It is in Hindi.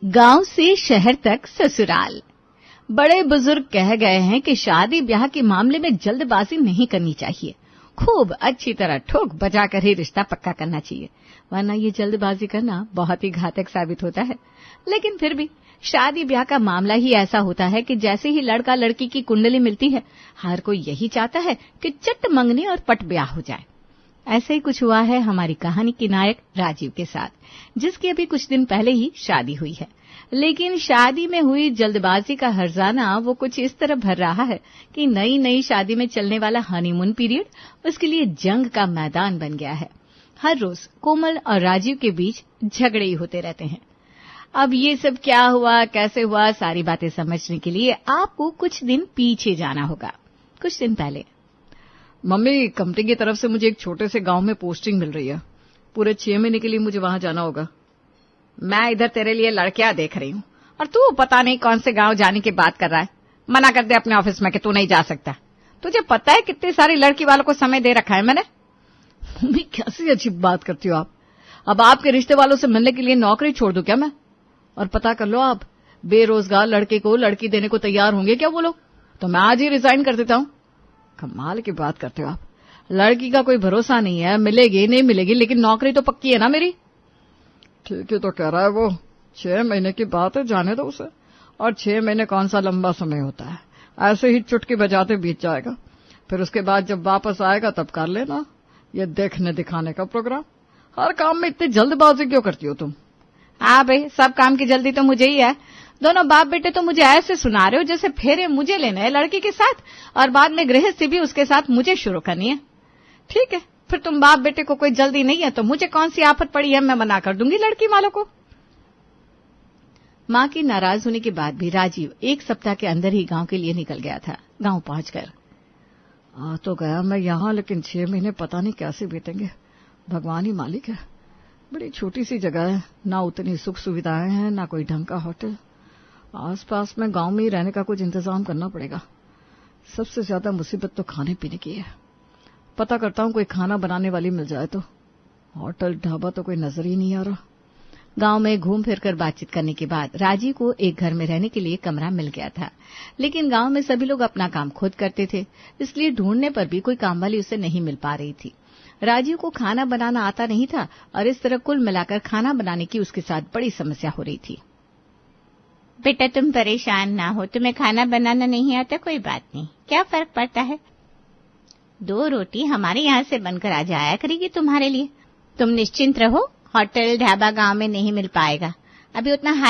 गांव से शहर तक ससुराल। बड़े बुजुर्ग कह गए हैं कि शादी ब्याह के मामले में जल्दबाजी नहीं करनी चाहिए। खूब अच्छी तरह ठोक बजा कर ही रिश्ता पक्का करना चाहिए, वरना ये जल्दबाजी करना बहुत ही घातक साबित होता है। लेकिन फिर भी शादी ब्याह का मामला ही ऐसा होता है कि जैसे ही लड़का लड़की की कुंडली मिलती है, हर कोई यही चाहता है कि चट मंगनी और पट ब्याह हो जाए। ऐसे ही कुछ हुआ है हमारी कहानी के नायक राजीव के साथ, जिसकी अभी कुछ दिन पहले ही शादी हुई है। लेकिन शादी में हुई जल्दबाजी का हर्जाना वो कुछ इस तरह भर रहा है कि नई नई शादी में चलने वाला हनीमून पीरियड उसके लिए जंग का मैदान बन गया है। हर रोज कोमल और राजीव के बीच झगड़े ही होते रहते हैं। अब ये सब क्या हुआ, कैसे हुआ, सारी बातें समझने के लिए आपको कुछ दिन पीछे जाना होगा। कुछ दिन पहले मम्मी, कंपनी की तरफ से मुझे एक छोटे से गांव में पोस्टिंग मिल रही है। पूरे 6 महीने के लिए मुझे वहां जाना होगा। मैं इधर तेरे लिए लड़कियां देख रही हूँ और तू पता नहीं कौन से गांव जाने की बात कर रहा है। मना कर दे अपने ऑफिस में कि तू नहीं जा सकता। तुझे पता है कितनी सारी लड़की वालों को समय दे रखा है मैंने। मम्मी, कैसी अजीब बात करती हो आप। अब आपके रिश्ते वालों से मिलने के लिए नौकरी छोड़ दूं क्या मैं? और पता कर लो, आप बेरोजगार लड़के को लड़की देने को तैयार होंगे क्या वो लोग? तो मैं आज ही रिजाइन कर देता हूँ। कमाल की बात करते हो आप। लड़की का कोई भरोसा नहीं है, मिलेगी नहीं मिलेगी, लेकिन नौकरी तो पक्की है ना मेरी। ठीक है तो कह रहा है वो, 6 महीने की बात है, जाने दो उसे। और 6 महीने कौन सा लंबा समय होता है, ऐसे ही चुटकी बजाते बीत जाएगा। फिर उसके बाद जब वापस आएगा तब कर लेना ये देखने दिखाने का प्रोग्राम। हर काम में इतनी जल्दबाजी क्यों करती हो तुम? हाँ भाई, सब काम की जल्दी तो मुझे ही है। दोनों बाप बेटे तो मुझे ऐसे सुना रहे हो जैसे फेरे मुझे लेने हैं लड़की के साथ और बाद में गृहस्थी भी उसके साथ मुझे शुरू करनी है। ठीक है, फिर तुम बाप बेटे को कोई जल्दी नहीं है तो मुझे कौन सी आफत पड़ी है, मैं मना कर दूंगी लड़की वालों को। मां की नाराज होने के बाद भी राजीव 1 सप्ताह के अंदर ही गांव के लिए निकल गया था। गांव पहुंचकर आ तो गया मैं यहाँ, लेकिन 6 महीने पता नहीं कैसे बीतेंगे। भगवान ही मालिक है। बड़ी छोटी सी जगह है, ना उतनी सुख सुविधाएं हैं, ना कोई ढंग का होटल। आसपास में गांव में ही रहने का कुछ इंतजाम करना पड़ेगा। सबसे ज्यादा मुसीबत तो खाने पीने की है। पता करता हूँ कोई खाना बनाने वाली मिल जाए तो। होटल ढाबा तो कोई नजर ही नहीं आ रहा। गांव में घूम फिरकर बातचीत करने के बाद राजीव को एक घर में रहने के लिए कमरा मिल गया था। लेकिन गांव में सभी लोग अपना काम खुद करते थे, इसलिए ढूंढने पर भी कोई काम वाली उसे नहीं मिल पा रही थी। राजीव को खाना बनाना आता नहीं था और इस तरह कुल मिलाकर खाना बनाने की उसके साथ बड़ी समस्या हो रही थी। बेटा तुम परेशान ना हो, तुम्हें खाना बनाना नहीं आता कोई बात नहीं, क्या फर्क पड़ता है। 2 रोटी हमारे यहाँ से बनकर आ जाया करेगी तुम्हारे लिए। तुम निश्चिंत रहो, होटल ढाबा गांव में नहीं मिल पाएगा। अभी उतना हाई